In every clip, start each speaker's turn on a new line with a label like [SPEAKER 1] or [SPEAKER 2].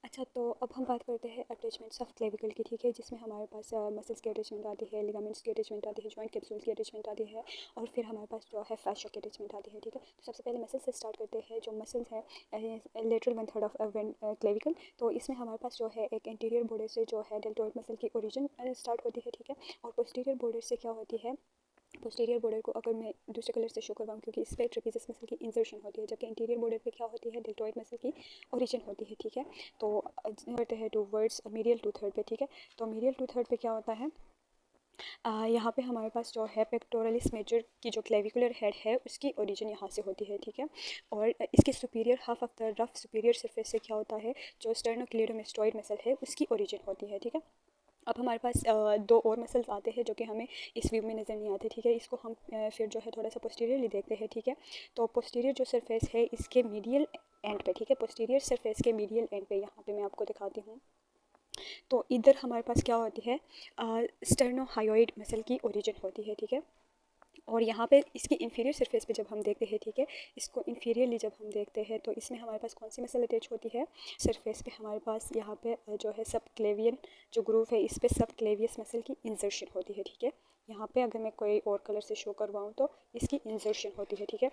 [SPEAKER 1] अच्छा, तो अब हम बात करते हैं अटैचमेंट्स ऑफ क्लेविकल की, ठीक है, जिसमें हमारे पास मसल्स की अटैचमेंट आती है, लिगामेंट्स की अटैचमेंट आती है, जॉइंट कैप्सूल्स की अटैचमेंट आती है, और फिर हमारे पास जो है फैशिया की अटैचमेंट आती है, ठीक है। तो सबसे पहले मसल से स्टार्ट करते हैं। जो मसल्स हैं लेटरल 1/3 ऑफ क्लेविकल, तो इसमें हमारे पास जो है एक इंटीरियर बॉर्डर से जो है डेल्टोइड मसल की ओरिजिन स्टार्ट होती है, ठीक है। और पोस्टीरियर बॉर्डर से क्या होती है, पोस्टीरियर बॉर्डर को अगर मैं दूसरे कलर से शो करवाऊँ, क्योंकि इस पर ट्रेपेजियस मसल की इंसर्शन होती है, जबकि इंटीरियर बॉर्डर पे क्या होती है, डेल्टोइड मसल की ओरिजिन होती है, ठीक है। तो करते हैं टूवर्ड्स मीडियल टू थर्ड पे, ठीक है। तो मीडियल टू थर्ड पे क्या होता है, यहाँ पे हमारे पास जो है पेक्टोरलिस मेजर की जो क्लेविकुलर हेड है उसकी ओरिजिन यहाँ से होती है, ठीक है। और इसके superior half of the rough superior surface से क्या होता है, जो स्टर्नोक्लेडोमास्टोइड मसल है उसकी ओरिजिन होती है, ठीक है। अब हमारे पास दो और मसल्स आते हैं जो कि हमें इस व्यू में नज़र नहीं आते, ठीक है। इसको हम फिर जो है थोड़ा सा पोस्टीरियरली देखते हैं, ठीक है। तो पोस्टीरियर जो सरफेस है इसके मीडियल एंड पे, ठीक है, पोस्टीरियर सरफेस के मीडियल एंड पे, यहाँ पे मैं आपको दिखाती हूँ। तो इधर हमारे पास क्या होती है, स्टर्नोहायोइड मसल की ओरिजिन होती है, ठीक है। और यहाँ पे इसकी इंफीरियर सरफेस पे जब हम देखते हैं, ठीक है, इसको इंफीरियरली जब हम देखते हैं तो इसमें हमारे पास कौन सी मसल अटैच होती है, सरफेस पे हमारे पास यहाँ पे जो है सब क्लेवियन जो ग्रूव है इस पे सब क्लेवियस मसल की इंसर्शन होती है, ठीक है। यहाँ पे अगर मैं कोई और कलर से शो करवाऊँ तो इसकी इंसर्शन होती है, ठीक है।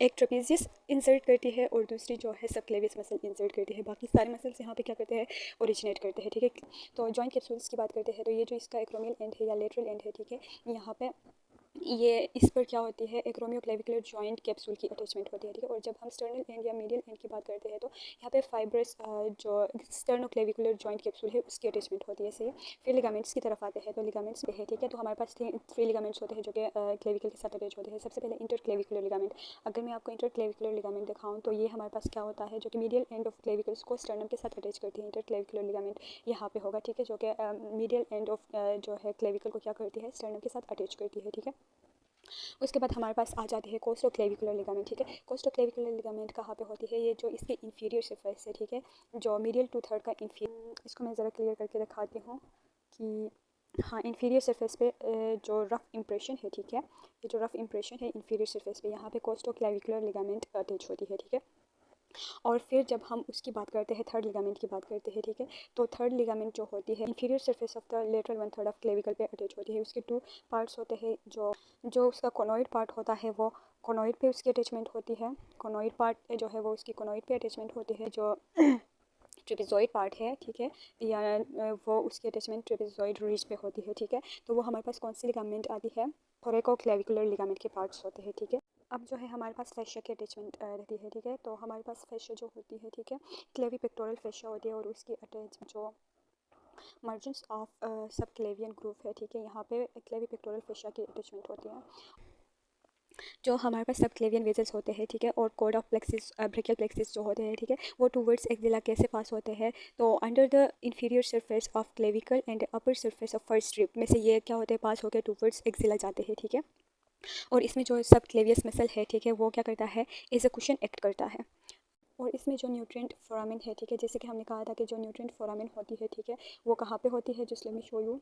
[SPEAKER 1] एक ट्रेपेजियस इंसर्ट करती है और दूसरी जो है सब क्लेवियस मसल इंसर्ट करती है। बाकी सारे मसल्स यहाँ पे क्या करते हैं, ओरिजिनेट करते हैं, ठीक है। तो जॉइंट कैप्सूल्स की बात करते हैं, तो ये जो इसका एक्रोमियल एंड है या लेटरल एंड है, ठीक है, यहाँ पे ये इस पर क्या होती है, एक्रोमियोक्लेविकुलर जॉइंट कैप्सूल की अटैचमेंट होती है, ठीक है। और जब हम स्टर्नल एंड या मीडियल एंड की बात करते हैं तो यहाँ पे फाइब्रस जो स्टर्नोक्लेविकुलर जॉइंट कैप्सूल है उसकी अटैचमेंट होती है, सही। फिर लिगामेंट्स की तरफ आते हैं, तो लिगामेंट्स पे है, ठीक है। तो हमारे पास थ्री लिगामेंट्स होते हैं जो कि क्लेविकल के साथ अटैच होते हैं। सबसे पहले इंटरक्लेविकुलर लिगामेंट। अगर मैं आपको इंटरक्लेविकुलर लिगामेंट दिखाऊँ तो ये हमारे पास क्या होता है, जो कि मीडियल एंड ऑफ क्लेविकल्स को स्टर्नम के साथ अटैच करती है। इंटरक्लेविकुलर लिगामेंट यहाँ पे होगा, ठीक है, जो कि मीडियल एंड ऑफ जो है क्लेविकल को क्या करती है, स्टर्नम के साथ अटैच करती है, ठीक है। उसके बाद हमारे पास आ जाती है कोस्टोक्लेविकुलर लिगामेंट, ठीक है। कोस्टोक्लेविकुलर लिगामेंट कहाँ पे होती है, ये जो इसके इंफीरियर सरफेस है, ठीक है, जो मीडियल टू थर्ड का इंफीरियर, इसको मैं ज़रा क्लियर करके दिखाती हूँ कि हाँ, इंफीरियर सरफेस पे जो रफ इंप्रेशन है, ठीक है, ये जो रफ इंप्रेशन है इंफीरियर सरफेस पे, यहाँ पे कोस्टोक्लेविकुलर लिगामेंट अटैच होती है, ठीक है। और फिर जब हम उसकी बात करते हैं, थर्ड लिगामेंट की बात करते हैं, ठीक है। तो थर्ड लिगामेंट जो होती है inferior surface of the lateral 1/3 of clavicle पे अटैच होती है। उसके टू पार्ट्स होते हैं, जो उसका कोनोइड पार्ट होता है वो कोनोइड पे उसकी अटैचमेंट होती है। कोनोइड पार्ट जो है वो उसकी कोनोइड पे अटैचमेंट होती है। जो ट्रेपेजॉइड पार्ट है, ठीक है, या वो उसकी अटैचमेंट ट्रेपेजॉइड रीज पे होती है, ठीक है। तो वो हमारे पास कौन सी लिगामेंट आती है, थोरैकोक्लेविकुलर लिगामेंट के पार्ट्स होते हैं, ठीक है। अब जो है हमारे पास फैशिया की अटैचमेंट रहती है, ठीक है। तो हमारे पास फैशिया जो होती है, ठीक है, क्लेवी पेक्टोरल फैशिया होती है और उसकी अटैच जो मार्जिन्स ऑफ सब क्लेवियन ग्रूव है, ठीक है, यहाँ पे क्लेवी पेक्टोरल फैशिया की अटैचमेंट होती है। जो हमारे पास सब क्लेवियन वेजल्स होते हैं, ठीक है, और code of plexus brachial plexus जो होते हैं, ठीक है, वो टूवर्ड्स एक्जिला कैसे पास होते हैं, तो under the inferior surface of clavicle and upper surface of first strip में से ये क्या होते हैं, पास होकर टूवर्ड्स एक्जिला जाते हैं, ठीक है। और इसमें जो सब क्लेवियस मसल है, ठीक है, वो क्या करता है, एज अ कुशन एक्ट करता है। और इसमें जो न्यूट्रिएंट फोरामिन है, ठीक है, जैसे कि हमने कहा था कि जो न्यूट्रिएंट फोरामिन होती है, ठीक है, वो कहाँ पे होती है, just let me show you.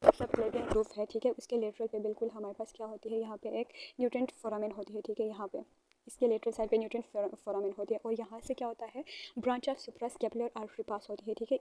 [SPEAKER 1] सब क्लेवियन ग्रूव है, ठीक है, उसके लेटरल पे बिल्कुल हमारे पास क्या होती है, यहाँ पे एक न्यूट्रिएंट फोरामिन होती है, ठीक है, यहाँ पे इसके लेटरल साइड पे न्यूट्रिएंट फोरामिन होती है। और यहाँ से क्या होता है, ब्रांच ऑफ सुप्रास्कैपुलर आर्टरी पास होती है, ठीक है।